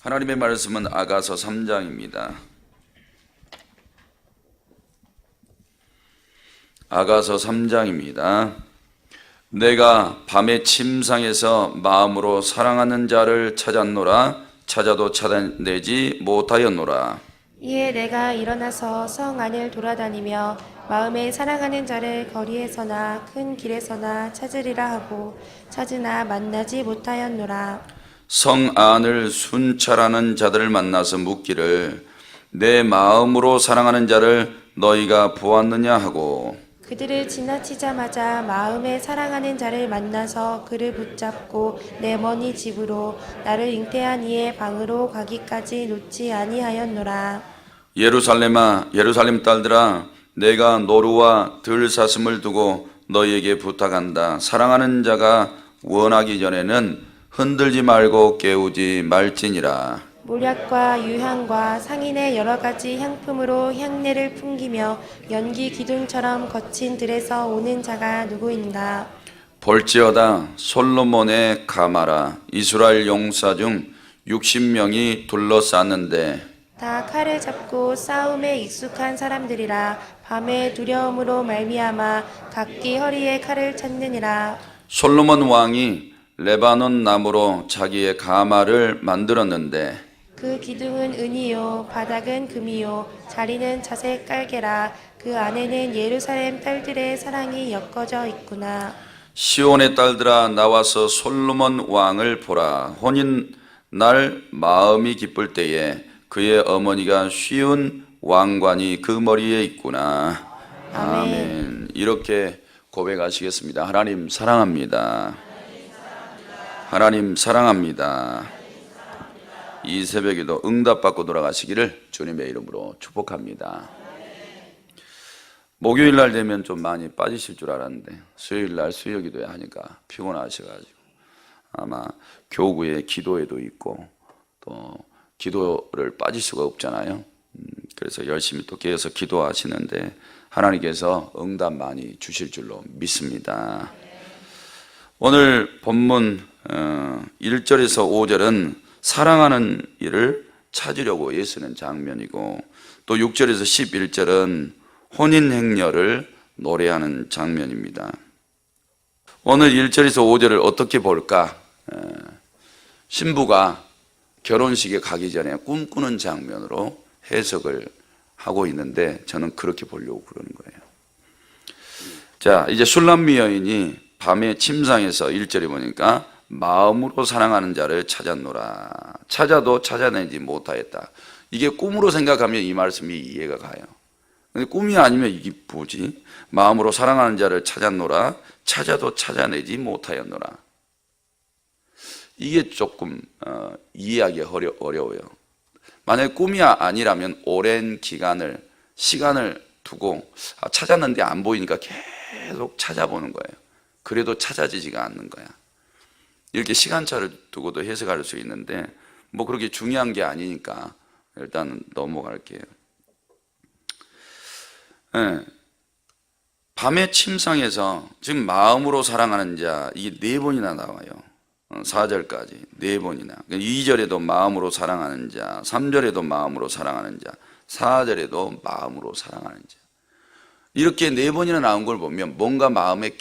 하나님의 말씀은 아가서 3장입니다. 아가서 3장입니다. 내가 밤의 침상에서 마음으로 사랑하는 자를 찾았노라. 찾아도 찾아내지 못하였노라. 이에 내가 일어나서 성 안을 돌아다니며 마음에 사랑하는 자를 거리에서나 큰 길에서나 찾으리라 하고 찾으나 만나지 못하였노라. 성 안을 순찰하는 자들을 만나서 묻기를 내 마음으로 사랑하는 자를 너희가 보았느냐 하고 그들을 지나치자마자 마음에 사랑하는 자를 만나서 그를 붙잡고 내 머니 집으로 나를 잉태한 이의 방으로 가기까지 놓지 아니하였노라. 예루살렘아 예루살렘 딸들아 내가 노루와 들사슴을 두고 너희에게 부탁한다. 사랑하는 자가 원하기 전에는 흔들지 말고 깨우지 말지니라. 몰약과 유향과 상인의 여러 가지 향품으로 향내를 풍기며 연기 기둥처럼 거친 들에서 오는 자가 누구인가? 볼지어다 솔로몬의 가마라 이스라엘 용사 중 60명이 둘러쌌는데 다 칼을 잡고 싸움에 익숙한 사람들이라. 밤의 두려움으로 말미암아 각기 허리에 칼을 찾느니라. 솔로몬 왕이 레바논 나무로 자기의 가마를 만들었는데 그 기둥은 은이요 바닥은 금이요 자리는 자색 깔개라. 그 안에는 예루살렘 딸들의 사랑이 엮어져 있구나. 시온의 딸들아 나와서 솔로몬 왕을 보라. 혼인 날 마음이 기쁠 때에 그의 어머니가 쉬운 왕관이 그 머리에 있구나. 아멘. 이렇게 고백하시겠습니다. 하나님 사랑합니다. 하나님 사랑합니다. 이 새벽에도 응답받고 돌아가시기를 주님의 이름으로 축복합니다. 목요일 날 되면 좀 많이 빠지실 줄 알았는데 수요일 날 수요기도회 하니까 피곤하셔가지고 아마 교구의 기도에도 있고 또 기도를 빠질 수가 없잖아요. 그래서 열심히 또 계속 기도하시는데 하나님께서 응답 많이 주실 줄로 믿습니다. 오늘 본문 1절에서 5절은 사랑하는 일을 찾으려고 애쓰는 장면이고 또 6절에서 11절은 혼인 행렬을 노래하는 장면입니다. 오늘 1절에서 5절을 어떻게 볼까? 신부가 결혼식에 가기 전에 꿈꾸는 장면으로 해석을 하고 있는데 저는 그렇게 보려고 그러는 거예요. 자, 이제 술람미 여인이 밤에 침상에서 1절에 보니까 마음으로 사랑하는 자를 찾았노라. 찾아도 찾아내지 못하였다. 이게 꿈으로 생각하면 이 말씀이 이해가 가요. 근데 꿈이 아니면 이게 뭐지? 마음으로 사랑하는 자를 찾았노라. 찾아도 찾아내지 못하였노라. 이게 조금 이해하기 어려워요. 만약에 꿈이 아니라면 오랜 시간을 두고 찾았는데 안 보이니까 계속 찾아보는 거예요. 그래도 찾아지지가 않는 거야. 이렇게 시간차를 두고도 해석할 수 있는데 뭐 그렇게 중요한 게 아니니까 일단 넘어갈게요. 네. 밤의 침상에서 지금 마음으로 사랑하는 자 이게 4번이나 나와요. 4절까지 4번이나 2절에도 마음으로 사랑하는 자 3절에도 마음으로 사랑하는 자 4절에도 마음으로 사랑하는 자 이렇게 4번이나 나온 걸 보면 뭔가 마음에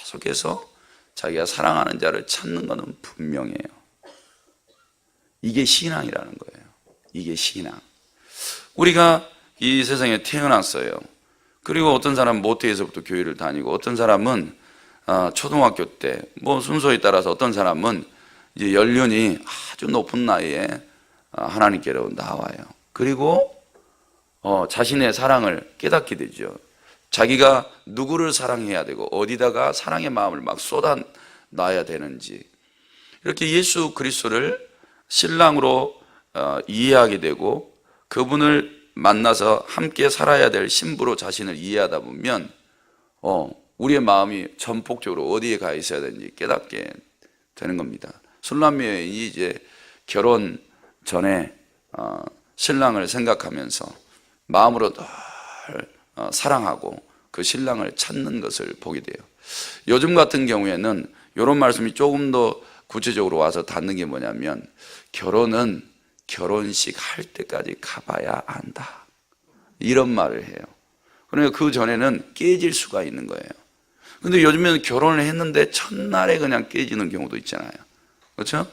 계속해서 자기가 사랑하는 자를 찾는 것은 분명해요. 이게 신앙이라는 거예요. 이게 신앙. 우리가 이 세상에 태어났어요. 그리고 어떤 사람은 모태에서부터 교회를 다니고 어떤 사람은 초등학교 때 뭐 순서에 따라서 어떤 사람은 이제 연륜이 아주 높은 나이에 하나님께로 나와요. 그리고 자신의 사랑을 깨닫게 되죠. 자기가 누구를 사랑해야 되고 어디다가 사랑의 마음을 막 쏟아놔야 되는지 이렇게 예수 그리스도를 신랑으로 이해하게 되고 그분을 만나서 함께 살아야 될 신부로 자신을 이해하다 보면 우리의 마음이 전폭적으로 어디에 가 있어야 되는지 깨닫게 되는 겁니다. 술람미 여인이 이제 결혼 전에 신랑을 생각하면서 마음으로 늘 사랑하고 그 신랑을 찾는 것을 보게 돼요. 요즘 같은 경우에는 이런 말씀이 조금 더 구체적으로 와서 닿는 게 뭐냐면 결혼은 결혼식 할 때까지 가봐야 한다. 이런 말을 해요. 그러니까 그 전에는 깨질 수가 있는 거예요. 근데 요즘에는 결혼을 했는데 첫날에 그냥 깨지는 경우도 있잖아요. 그렇죠?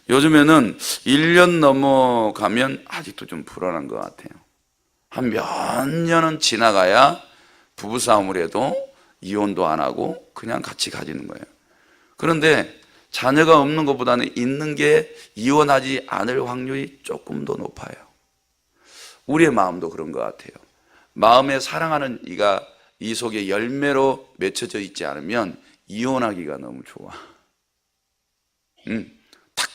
요즘에는 1년 넘어가면 아직도 좀 불안한 것 같아요. 한 몇 년은 지나가야 부부싸움을 해도 이혼도 안 하고 그냥 같이 가지는 거예요. 그런데 자녀가 없는 것보다는 있는 게 이혼하지 않을 확률이 조금 더 높아요. 우리의 마음도 그런 것 같아요. 마음에 사랑하는 이가 이 속에 열매로 맺혀져 있지 않으면 이혼하기가 너무 좋아. 탁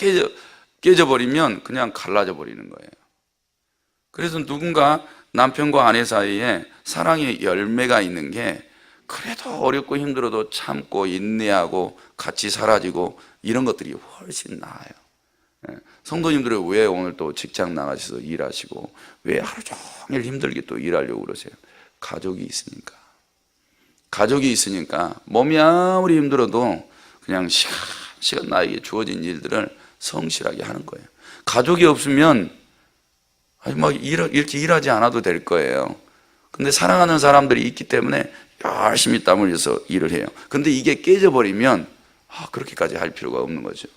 깨져버리면 그냥 갈라져 버리는 거예요. 그래서 누군가 남편과 아내 사이에 사랑의 열매가 있는 게 그래도 어렵고 힘들어도 참고 인내하고 같이 사라지고 이런 것들이 훨씬 나아요. 성도님들은 왜 오늘 또 직장 나가셔서 일하시고 왜 하루 종일 힘들게 또 일하려고 그러세요? 가족이 있으니까. 가족이 있으니까 몸이 아무리 힘들어도 그냥 시간 나에게 주어진 일들을 성실하게 하는 거예요. 가족이 없으면 이렇게 일하지 않아도 될 거예요. 근데 사랑하는 사람들이 있기 때문에 열심히 땀 흘려서 일을 해요. 근데 이게 깨져버리면 그렇게까지 할 필요가 없는 거죠.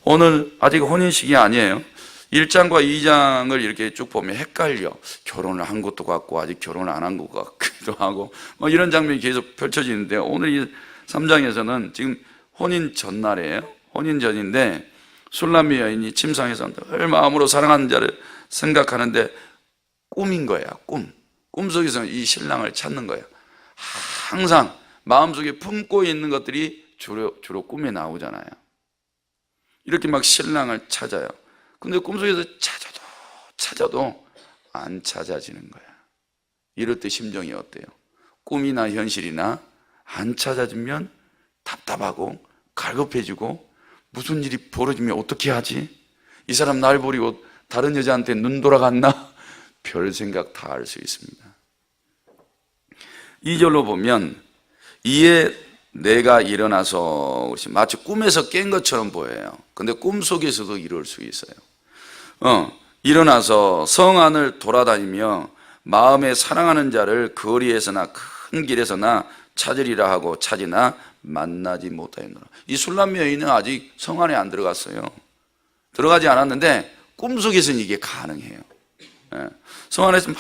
오늘 아직 혼인식이 아니에요. 1장과 2장을 이렇게 쭉 보면 헷갈려. 결혼을 한 것도 같고 아직 결혼을 안 한 것 같기도 하고 이런 장면이 계속 펼쳐지는데 오늘 이 3장에서는 지금 혼인 전날이에요. 혼인 전인데 술람미 여인이 침상에서 늘 마음으로 사랑하는 자를 생각하는데 꿈인 거야. 꿈속에서 이 신랑을 찾는 거야. 항상 마음속에 품고 있는 것들이 주로 꿈에 나오잖아요. 이렇게 막 신랑을 찾아요. 근데 꿈속에서 찾아도 안 찾아지는 거야. 이럴 때 심정이 어때요? 꿈이나 현실이나 안 찾아지면 답답하고 갈급해지고 무슨 일이 벌어지면 어떻게 하지? 이 사람 날 버리고 다른 여자한테 눈 돌아갔나? 별 생각 다 할 수 있습니다. 2절로 보면 이에 내가 일어나서 마치 꿈에서 깬 것처럼 보여요. 근데 꿈속에서도 이럴 수 있어요. 일어나서 성 안을 돌아다니며 마음에 사랑하는 자를 거리에서나 큰 길에서나 찾으리라 하고 찾으나 만나지 못하였노라. 이 술람미 여인은 아직 성 안에 안 들어갔어요. 들어가지 않았는데 꿈속에서는 이게 가능해요. 성 안에서 막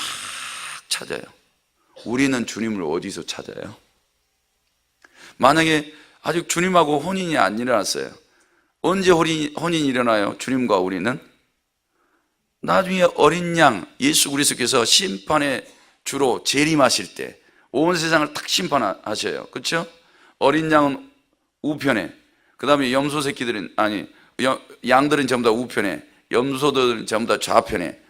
찾아요. 우리는 주님을 어디서 찾아요? 만약에 아직 주님하고 혼인이 안 일어났어요. 언제 혼인이 일어나요? 주님과 우리는? 나중에 어린 양 예수 그리스도께서 심판의 주로 재림하실 때 온 세상을 탁 심판하셔요. 그렇죠? 어린 양은 우편에, 그 다음에 염소 새끼들은 양들은 전부 다 우편에, 염소들은 전부 다 좌편에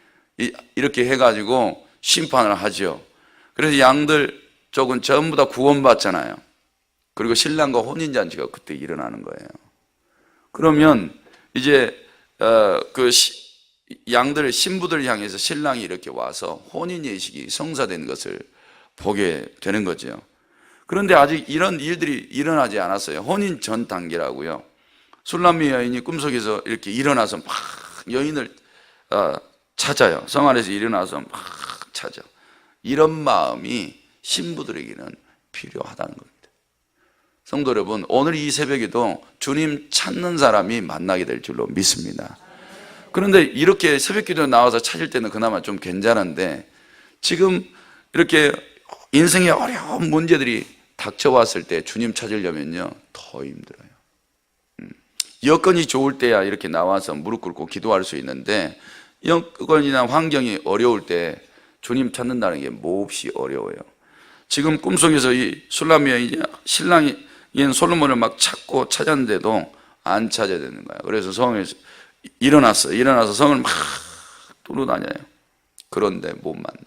이렇게 해가지고 심판을 하죠. 그래서 양들 쪽은 전부 다 구원받잖아요. 그리고 신랑과 혼인잔치가 그때 일어나는 거예요. 그러면 이제 양들 신부들 향해서 신랑이 이렇게 와서 혼인 예식이 성사된 것을 보게 되는 거죠. 그런데 아직 이런 일들이 일어나지 않았어요. 혼인 전 단계라고요. 술람미 여인이 꿈속에서 이렇게 일어나서 막 여인을 찾아요. 성 안에서 일어나서 막 찾아. 이런 마음이 신부들에게는 필요하다는 겁니다. 성도 여러분, 오늘 이 새벽에도 주님 찾는 사람이 만나게 될 줄로 믿습니다. 그런데 이렇게 새벽기도 나와서 찾을 때는 그나마 좀 괜찮은데 지금 이렇게 인생의 어려운 문제들이 닥쳐왔을 때 주님 찾으려면요 더 힘들어요. 여건이 좋을 때야 이렇게 나와서 무릎 꿇고 기도할 수 있는데 여건이나 환경이 어려울 때 주님 찾는다는 게 몹시 어려워요. 지금 꿈속에서 이 술람미 여인이 신랑이 솔로몬을 막 찾았는데도 안 찾아야 되는 거야. 그래서 성에서 일어나서 성을 막 돌아다녀요. 그런데 못 만나.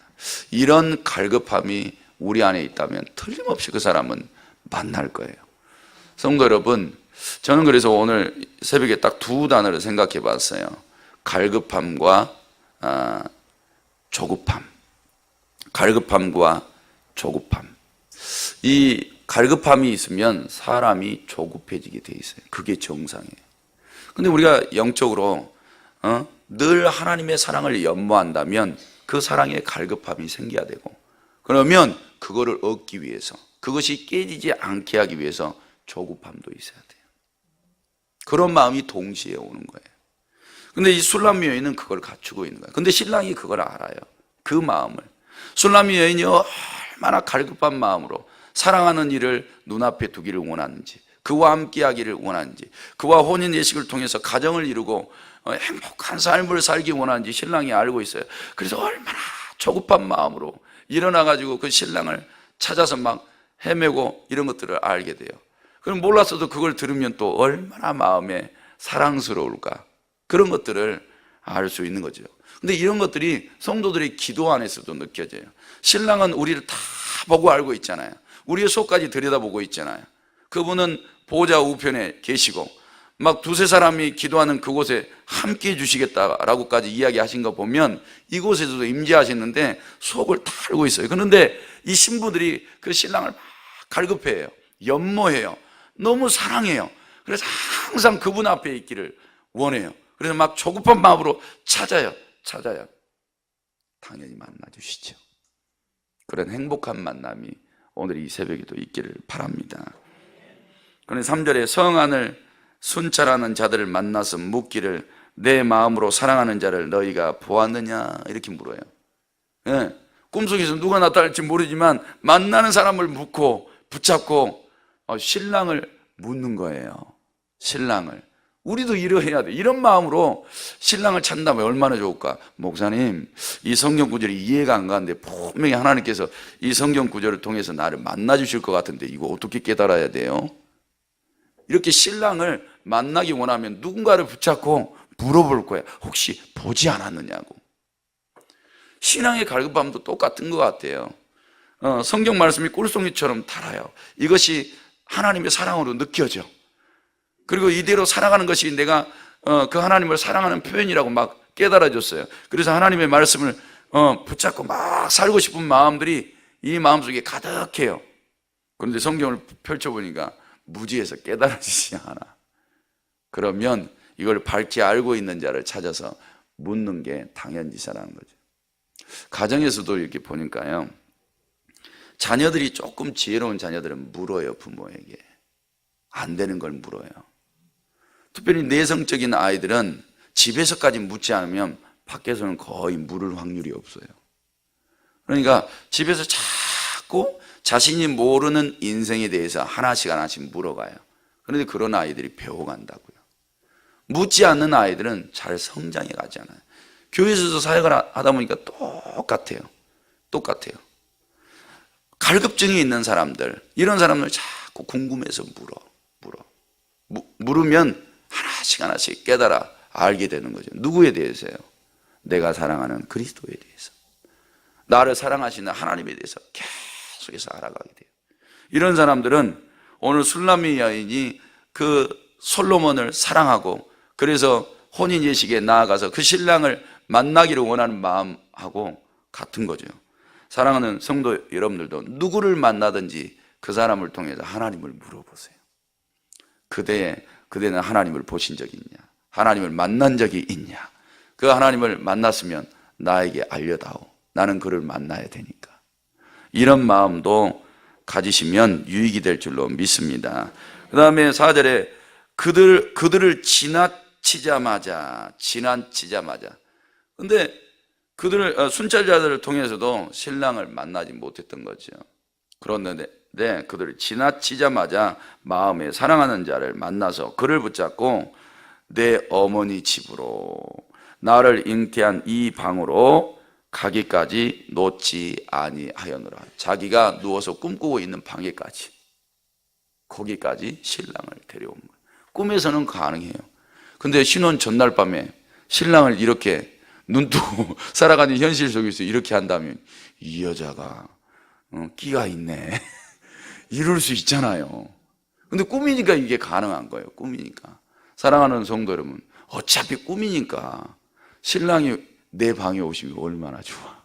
이런 갈급함이 우리 안에 있다면 틀림없이 그 사람은 만날 거예요. 성도 여러분, 저는 그래서 오늘 새벽에 딱 두 단어를 생각해 봤어요. 갈급함과 조급함. 갈급함과 조급함. 이 갈급함이 있으면 사람이 조급해지게 돼 있어요. 그게 정상이에요. 근데 우리가 영적으로 늘 하나님의 사랑을 연모한다면 그 사랑에 갈급함이 생겨야 되고, 그러면 그거를 얻기 위해서, 그것이 깨지지 않게 하기 위해서 조급함도 있어야 돼요. 그런 마음이 동시에 오는 거예요. 근데 이 술람미 여인은 그걸 갖추고 있는 거예요. 근데 신랑이 그걸 알아요. 그 마음을. 술람미 여인이 얼마나 갈급한 마음으로 사랑하는 이를 눈앞에 두기를 원하는지, 그와 함께 하기를 원하는지, 그와 혼인 예식을 통해서 가정을 이루고 행복한 삶을 살기 원하는지 신랑이 알고 있어요. 그래서 얼마나 조급한 마음으로 일어나가지고 그 신랑을 찾아서 막 헤매고 이런 것들을 알게 돼요. 그럼 몰랐어도 그걸 들으면 또 얼마나 마음에 사랑스러울까, 그런 것들을 알 수 있는 거죠. 근데 이런 것들이 성도들의 기도 안에서도 느껴져요. 신랑은 우리를 다 보고 알고 있잖아요. 우리의 속까지 들여다보고 있잖아요. 그분은 보좌 우편에 계시고 막 두세 사람이 기도하는 그곳에 함께 해주시겠다라고까지 이야기하신 거 보면 이곳에서도 임재하시는데 속을 다 알고 있어요. 그런데 이 신부들이 그 신랑을 막 갈급해해요. 연모해요. 너무 사랑해요. 그래서 항상 그분 앞에 있기를 원해요. 그래서 막 조급한 마음으로 찾아요. 당연히 만나주시죠. 그런 행복한 만남이 오늘 이 새벽에도 있기를 바랍니다. 그런데 3절에 성안을 순찰하는 자들을 만나서 묻기를 내 마음으로 사랑하는 자를 너희가 보았느냐, 이렇게 물어요. 예, 꿈속에서 누가 나타날지 모르지만 만나는 사람을 묻고 붙잡고 신랑을 묻는 거예요. 신랑을. 우리도 이러해야 돼. 이런 마음으로 신랑을 찾는다면 얼마나 좋을까. 목사님, 이 성경 구절이 이해가 안 가는데 분명히 하나님께서 이 성경 구절을 통해서 나를 만나 주실 것 같은데 이거 어떻게 깨달아야 돼요? 이렇게 신랑을 만나기 원하면 누군가를 붙잡고 물어볼 거야. 혹시 보지 않았느냐고. 신앙의 갈급함도 똑같은 것 같아요. 성경 말씀이 꿀송이처럼 달아요. 이것이 하나님의 사랑으로 느껴져. 그리고 이대로 살아가는 것이 내가 그 하나님을 사랑하는 표현이라고 막 깨달아졌어요. 그래서 하나님의 말씀을 붙잡고 막 살고 싶은 마음들이 이 마음속에 가득해요. 그런데 성경을 펼쳐보니까 무지해서 깨달아지지 않아. 그러면 이걸 밝히 알고 있는 자를 찾아서 묻는 게 당연지사라는 거죠. 가정에서도 이렇게 보니까요, 자녀들이 조금 지혜로운 자녀들은 물어요. 부모에게 안 되는 걸 물어요. 특별히 내성적인 아이들은 집에서까지 묻지 않으면 밖에서는 거의 물을 확률이 없어요. 그러니까 집에서 자꾸 자신이 모르는 인생에 대해서 하나씩 물어가요. 그런데 그런 아이들이 배워간다고요. 묻지 않는 아이들은 잘 성장해 가지 않아요. 교회에서도 사역을 하다 보니까 똑같아요. 갈급증이 있는 사람들, 이런 사람들 자꾸 궁금해서 물으면 하나씩 깨달아 알게 되는 거죠. 누구에 대해서요? 내가 사랑하는 그리스도에 대해서, 나를 사랑하시는 하나님에 대해서 계속해서 알아가게 돼요. 이런 사람들은 오늘 술람미 여인이 그 솔로몬을 사랑하고 그래서 혼인 예식에 나아가서 그 신랑을 만나기를 원하는 마음하고 같은 거죠. 사랑하는 성도 여러분들도 누구를 만나든지 그 사람을 통해서 하나님을 물어보세요. 그대는 하나님을 보신 적이 있냐? 하나님을 만난 적이 있냐? 그 하나님을 만났으면 나에게 알려다오. 나는 그를 만나야 되니까. 이런 마음도 가지시면 유익이 될 줄로 믿습니다. 그 다음에 4절에 그들을 지나치자마자. 근데 그들을 순찰자들을 통해서도 신랑을 만나지 못했던 거죠. 그런데 그들을 지나치자마자 마음에 사랑하는 자를 만나서 그를 붙잡고 내 어머니 집으로, 나를 잉태한 이 방으로 가기까지 놓지 아니하였노라. 자기가 누워서 꿈꾸고 있는 방에까지, 거기까지 신랑을 데려온 거예요. 꿈에서는 가능해요. 근데 신혼 전날 밤에 신랑을 이렇게 눈 뜨고 살아가는 현실 속에서 이렇게 한다면 이 여자가 끼가 있네 이럴 수 있잖아요. 근데 꿈이니까 이게 가능한 거예요. 꿈이니까. 사랑하는 성도 여러분, 어차피 꿈이니까 신랑이 내 방에 오시면 얼마나 좋아.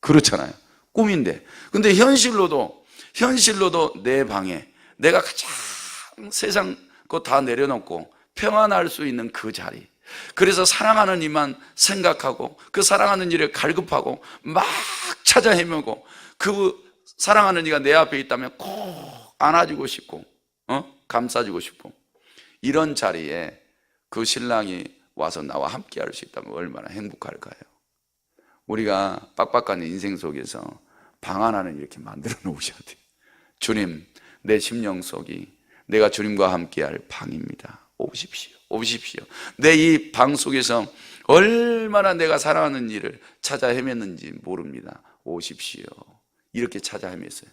그렇잖아요. 꿈인데. 근데 현실로도 내 방에 내가 가장 세상 거 다 내려놓고 평안할 수 있는 그 자리, 그래서 사랑하는 이만 생각하고 그 사랑하는 이를 갈급하고 막 찾아 헤매고 그 사랑하는 이가 내 앞에 있다면 꼭 안아주고 싶고 감싸주고 싶고 이런 자리에 그 신랑이 와서 나와 함께 할 수 있다면 얼마나 행복할까요? 우리가 빡빡한 인생 속에서 방 하나는 이렇게 만들어 놓으셔야 돼요. 주님, 내 심령 속이 내가 주님과 함께할 방입니다. 오십시오. 오십시오. 내 이 방 속에서 얼마나 내가 사랑하는 일을 찾아 헤맸는지 모릅니다. 오십시오. 이렇게 찾아 헤맸어요.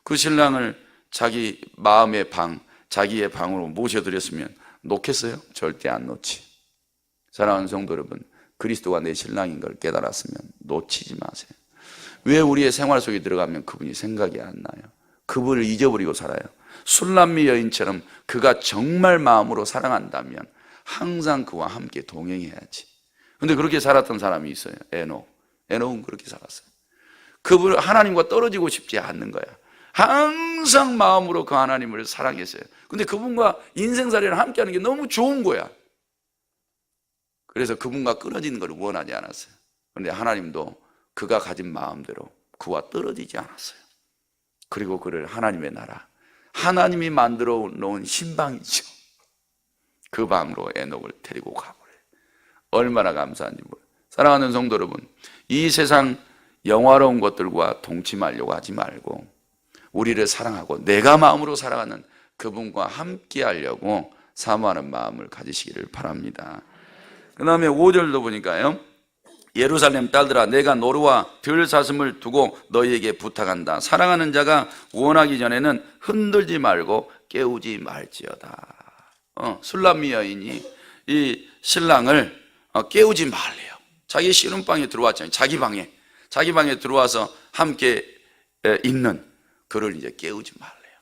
그 신랑을 자기 마음의 방, 자기의 방으로 모셔드렸으면 놓겠어요? 절대 안 놓지. 사랑하는 성도 여러분, 그리스도가 내 신랑인 걸 깨달았으면 놓치지 마세요. 왜 우리의 생활 속에 들어가면 그분이 생각이 안 나요? 그분을 잊어버리고 살아요. 술람미 여인처럼 그가 정말 마음으로 사랑한다면 항상 그와 함께 동행해야지. 근데 그렇게 살았던 사람이 있어요. 에녹은 그렇게 살았어요. 그분 하나님과 떨어지고 싶지 않는 거야. 항상 마음으로 그 하나님을 사랑했어요. 근데 그분과 인생살이를 함께하는 게 너무 좋은 거야. 그래서 그분과 끊어지는 걸 원하지 않았어요. 그런데 하나님도 그가 가진 마음대로 그와 떨어지지 않았어요. 그리고 그를 하나님의 나라, 하나님이 만들어 놓은 신방이죠. 그 방으로 에녹을 데리고 가버려요. 얼마나 감사한지 몰라요. 사랑하는 성도 여러분, 이 세상 영화로운 것들과 동침하려고 하지 말고 우리를 사랑하고 내가 마음으로 사랑하는 그분과 함께 하려고 사모하는 마음을 가지시기를 바랍니다. 그 다음에 5절도 보니까요, 예루살렘 딸들아, 내가 노루와 들 사슴을 두고 너희에게 부탁한다. 사랑하는 자가 원하기 전에는 흔들지 말고 깨우지 말지어다. 술람미 여인이 이 신랑을 깨우지 말래요. 자기 씨름방에 들어왔잖아요. 자기 방에 들어와서 함께 있는 그를 이제 깨우지 말래요.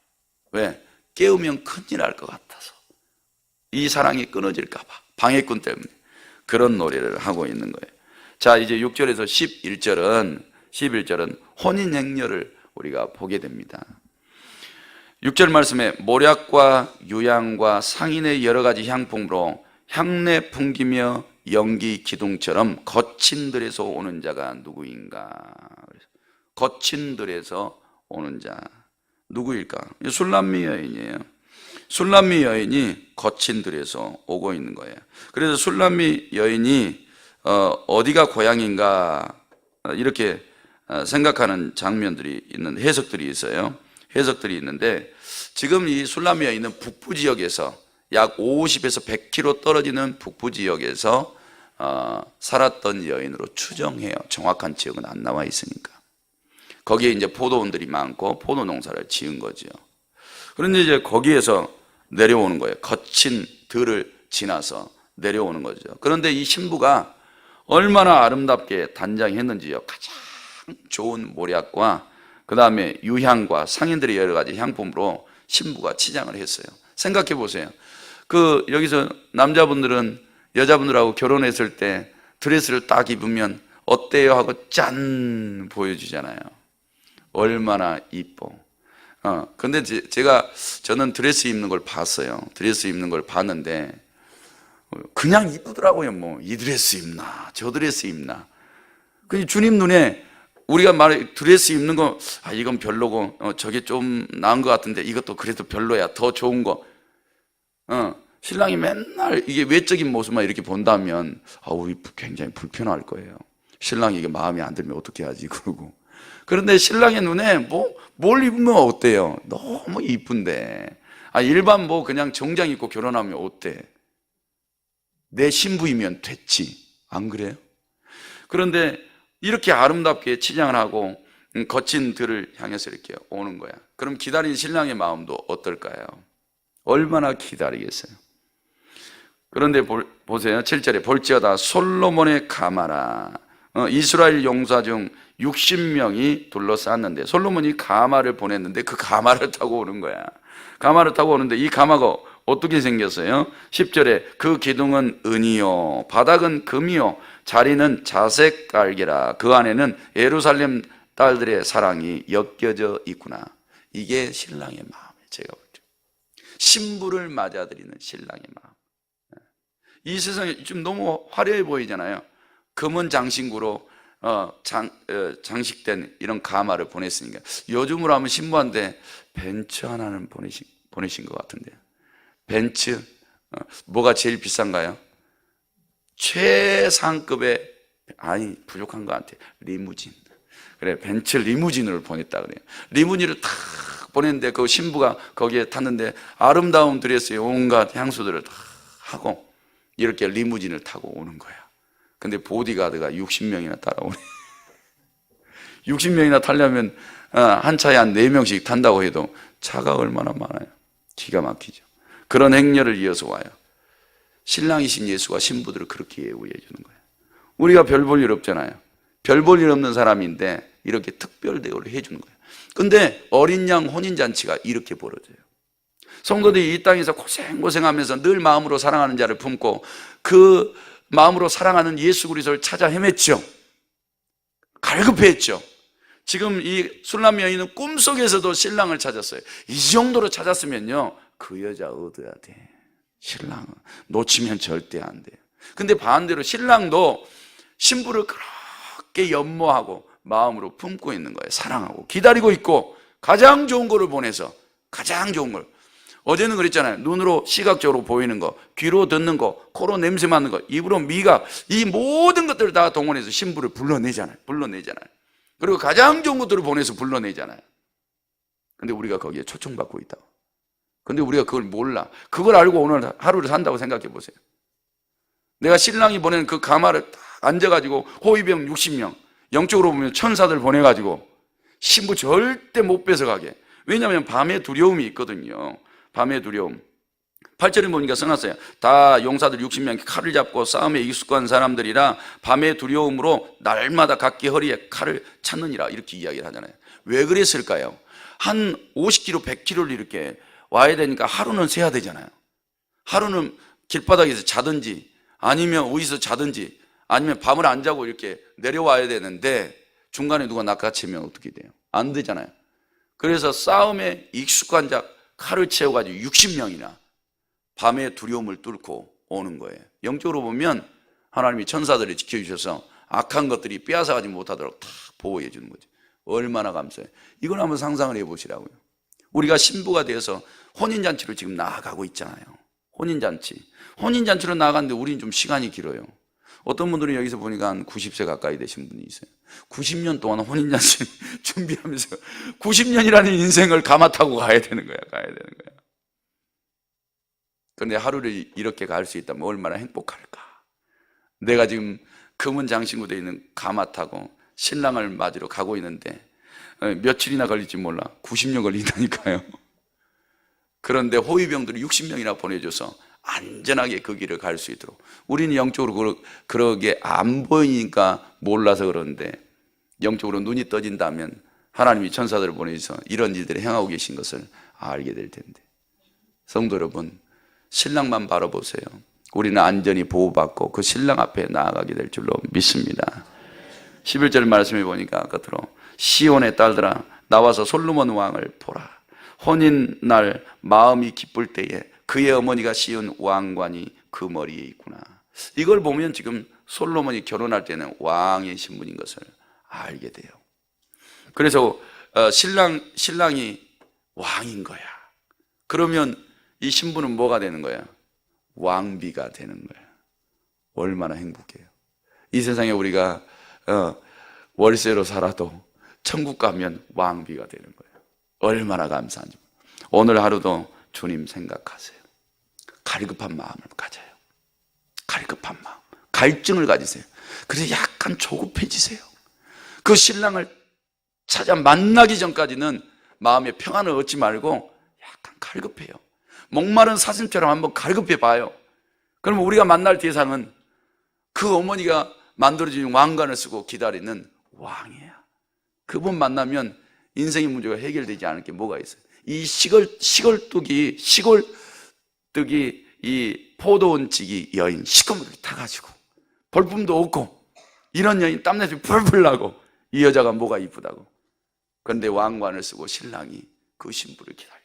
왜? 깨우면 큰일 날 것 같아서, 이 사랑이 끊어질까 봐, 방해꾼 때문에 그런 노래를 하고 있는 거예요. 자, 이제 6절에서 11절은 혼인 행렬을 우리가 보게 됩니다. 6절 말씀에 모략과 유향과 상인의 여러 가지 향품으로 향내 풍기며 연기 기둥처럼 거친 들에서 오는 자가 누구인가? 거친 들에서 오는 자 누구일까? 술람미 여인이에요. 술람미 여인이 거친 들에서 오고 있는 거예요. 그래서 술람미 여인이 어디가 고향인가 이렇게 생각하는 장면들이 있는, 해석들이 있어요. 해석들이 있는데, 지금 이 술람미 여인은 북부 지역에서 약 50에서 100km 떨어지는 북부 지역에서 살았던 여인으로 추정해요. 정확한 지역은 안 나와 있으니까. 거기에 이제 포도원들이 많고 포도 농사를 지은 거죠. 그런데 이제 거기에서 내려오는 거예요. 거친 들을 지나서 내려오는 거죠. 그런데 이 신부가 얼마나 아름답게 단장했는지요. 가장 좋은 모략과 그 다음에 유향과 상인들의 여러 가지 향품으로 신부가 치장을 했어요. 생각해 보세요. 여기서 남자분들은 여자분들하고 결혼했을 때 드레스를 딱 입으면 어때요? 하고 짠 보여주잖아요. 얼마나 이뻐. 근데 저는 드레스 입는 걸 봤어요. 드레스 입는 걸 봤는데 그냥 이쁘더라고요. 뭐 이 드레스 입나 저 드레스 입나. 그 주님 눈에 우리가 말해 드레스 입는 거 이건 별로고 저게 좀 나은 것 같은데 이것도 그래도 별로야. 더 좋은 거. 신랑이 맨날 이게 외적인 모습만 이렇게 본다면 우리 굉장히 불편할 거예요. 신랑이 이게 마음에 안 들면 어떻게 하지 그러고. 그런데 신랑의 눈에 뭘 입으면 어때요? 너무 이쁜데. 일반 그냥 정장 입고 결혼하면 어때? 내 신부이면 됐지. 안 그래요? 그런데 이렇게 아름답게 치장을 하고 거친 들을 향해서 이렇게 오는 거야. 그럼 기다린 신랑의 마음도 어떨까요? 얼마나 기다리겠어요? 그런데 보세요. 7절에 볼지어다 솔로몬의 가마라. 이스라엘 용사 중 60명이 둘러쌌는데 솔로몬이 가마를 보냈는데 그 가마를 타고 오는 거야. 가마를 타고 오는데 이 가마가 어떻게 생겼어요? 10절에 그 기둥은 은이요 바닥은 금이요 자리는 자색 깔개라. 그 안에는 예루살렘 딸들의 사랑이 엮여져 있구나. 이게 신랑의 마음이에요. 제가 볼 때 신부를 맞아들이는 신랑의 마음. 이 세상에 좀 너무 화려해 보이잖아요. 금은 장신구로 장식된 이런 가마를 보냈으니까 요즘으로 하면 신부한테 벤츠 하나는 보내신 것 같은데. 벤츠 뭐가 제일 비싼가요? 최상급의, 아니 부족한 것 같아. 리무진. 그래, 벤츠 리무진을 보냈다 그래요. 리무진을 탁 보냈는데 그 신부가 거기에 탔는데 아름다운 드레스에 온갖 향수들을 다 하고 이렇게 리무진을 타고 오는 거야. 근데 보디가드가 60명이나 따라오네. 60명이나 타려면 한 차에 한 4명씩 탄다고 해도 차가 얼마나 많아요. 기가 막히죠. 그런 행렬을 이어서 와요. 신랑이신 예수가 신부들을 그렇게 예우해 주는 거예요. 우리가 별 볼 일 없잖아요. 별 볼 일 없는 사람인데 이렇게 특별 대우를 해주는 거예요. 근데 어린 양 혼인잔치가 이렇게 벌어져요. 성도들이 이 땅에서 고생하면서 늘 마음으로 사랑하는 자를 품고 그 마음으로 사랑하는 예수 그리스도를 찾아 헤맸죠. 갈급했죠. 지금 이 술람 여인은 꿈속에서도 신랑을 찾았어요. 이 정도로 찾았으면요, 그 여자 얻어야 돼. 신랑은 놓치면 절대 안 돼요. 근데 반대로 신랑도 신부를 그렇게 연모하고 마음으로 품고 있는 거예요. 사랑하고 기다리고 있고 가장 좋은 거를 보내서, 가장 좋은 걸. 어제는 그랬잖아요. 눈으로 시각적으로 보이는 거, 귀로 듣는 거, 코로 냄새 맡는 거, 입으로 미각, 이 모든 것들을 다 동원해서 신부를 불러내잖아요. 그리고 가장 좋은 것들을 보내서 불러내잖아요. 근데 우리가 거기에 초청받고 있다고. 근데 우리가 그걸 몰라. 그걸 알고 오늘 하루를 산다고 생각해 보세요. 내가 신랑이 보낸 그 가마를 딱 앉아가지고 호위병 60명, 영적으로 보면 천사들 보내가지고 신부 절대 못 뺏어가게. 왜냐하면 밤에 두려움이 있거든요. 밤의 두려움. 8절에 보니까 써놨어요. 다 용사들 60명 칼을 잡고 싸움에 익숙한 사람들이라 밤의 두려움으로 날마다 각기 허리에 칼을 찾느니라, 이렇게 이야기를 하잖아요. 왜 그랬을까요? 한 50km, 100km를 이렇게 와야 되니까 하루는 새야 되잖아요. 하루는 길바닥에서 자든지 아니면 어디서 자든지 아니면 밤을 안 자고 이렇게 내려와야 되는데 중간에 누가 낚아채면 어떻게 돼요? 안 되잖아요. 그래서 싸움에 익숙한 자 칼을 채워가지고 60명이나 밤의 두려움을 뚫고 오는 거예요. 영적으로 보면 하나님이 천사들을 지켜주셔서 악한 것들이 빼앗아가지 못하도록 다 보호해 주는 거죠. 얼마나 감사해요. 이걸 한번 상상을 해보시라고요. 우리가 신부가 되어서 혼인잔치로 지금 나아가고 있잖아요. 혼인잔치로 나아가는데 우리는 좀 시간이 길어요. 어떤 분들은 여기서 보니까 한 90세 가까이 되신 분이 있어요. 90년 동안 혼인잔치 준비하면서 90년이라는 인생을 가마 타고 가야 되는 거야. 그런데 하루를 이렇게 갈 수 있다면 얼마나 행복할까. 내가 지금 금은 장신구되어 있는 가마 타고 신랑을 맞으러 가고 있는데 며칠이나 걸릴지 몰라. 90년 걸린다니까요. 그런데 호위병들이 60명이나 보내줘서 안전하게 그 길을 갈 수 있도록. 우리는 영적으로 그러게 안 보이니까 몰라서 그러는데 영적으로 눈이 떠진다면 하나님이 천사들을 보내셔서 이런 일들을 행하고 계신 것을 알게 될 텐데. 성도 여러분, 신랑만 바라보세요. 우리는 안전히 보호받고 그 신랑 앞에 나아가게 될 줄로 믿습니다. 11절 말씀해 보니까 끝으로 시온의 딸들아 나와서 솔로몬 왕을 보라. 혼인 날 마음이 기쁠 때에 그의 어머니가 씌운 왕관이 그 머리에 있구나. 이걸 보면 지금 솔로몬이 결혼할 때는 왕의 신분인 것을 알게 돼요. 그래서 신랑이 왕인 거야. 그러면 이 신부는 뭐가 되는 거야? 왕비가 되는 거야. 얼마나 행복해요. 이 세상에 우리가 월세로 살아도 천국 가면 왕비가 되는 거예요. 얼마나 감사한지. 오늘 하루도 주님 생각하세요. 갈급한 마음을 가져요. 갈급한 마음, 갈증을 가지세요. 그래서 약간 조급해지세요. 그 신랑을 찾아 만나기 전까지는 마음의 평안을 얻지 말고 약간 갈급해요. 목마른 사슴처럼 한번 갈급해 봐요. 그러면 우리가 만날 대상은 그 어머니가 만들어진 왕관을 쓰고 기다리는 왕이야. 그분 만나면 인생의 문제가 해결되지 않을 게 뭐가 있어요. 이 시골뜨기 이 포도원지기 여인 시커멓게 타가지고 볼품도 없고 이런 여인 땀내서 풀풀 나고 이 여자가 뭐가 이쁘다고. 그런데 왕관을 쓰고 신랑이 그 신부를 기다려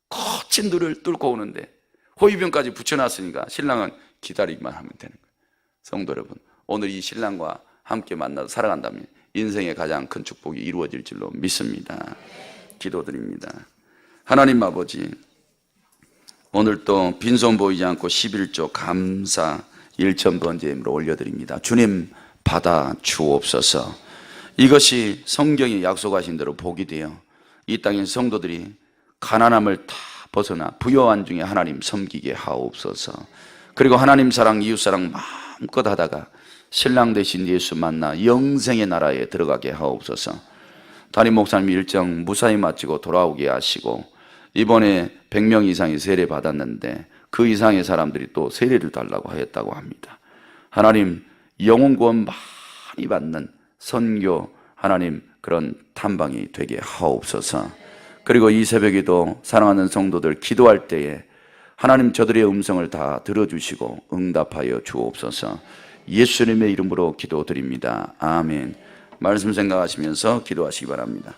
거친 들을 뚫고 오는데 호위병까지 붙여놨으니까 신랑은 기다리기만 하면 되는 거예요. 성도 여러분, 오늘 이 신랑과 함께 만나서 살아간다면 인생의 가장 큰 축복이 이루어질 줄로 믿습니다. 기도드립니다. 하나님 아버지, 오늘 또 빈손 보이지 않고 11조 감사 1천 번째 예물을 올려드립니다. 주님 받아 주옵소서. 이것이 성경이 약속하신 대로 복이 되어 이 땅의 성도들이 가난함을 다 벗어나 부요한 중에 하나님 섬기게 하옵소서. 그리고 하나님 사랑 이웃사랑 마음껏 하다가 신랑 되신 예수 만나 영생의 나라에 들어가게 하옵소서. 담임 목사님 일정 무사히 마치고 돌아오게 하시고 이번에 100명 이상이 세례 받았는데 그 이상의 사람들이 또 세례를 달라고 하였다고 합니다. 하나님 영혼 구원 많이 받는 선교 하나님 그런 탐방이 되게 하옵소서. 그리고 이 새벽에도 사랑하는 성도들 기도할 때에 하나님 저들의 음성을 다 들어주시고 응답하여 주옵소서. 예수님의 이름으로 기도드립니다. 아멘. 말씀 생각하시면서 기도하시기 바랍니다.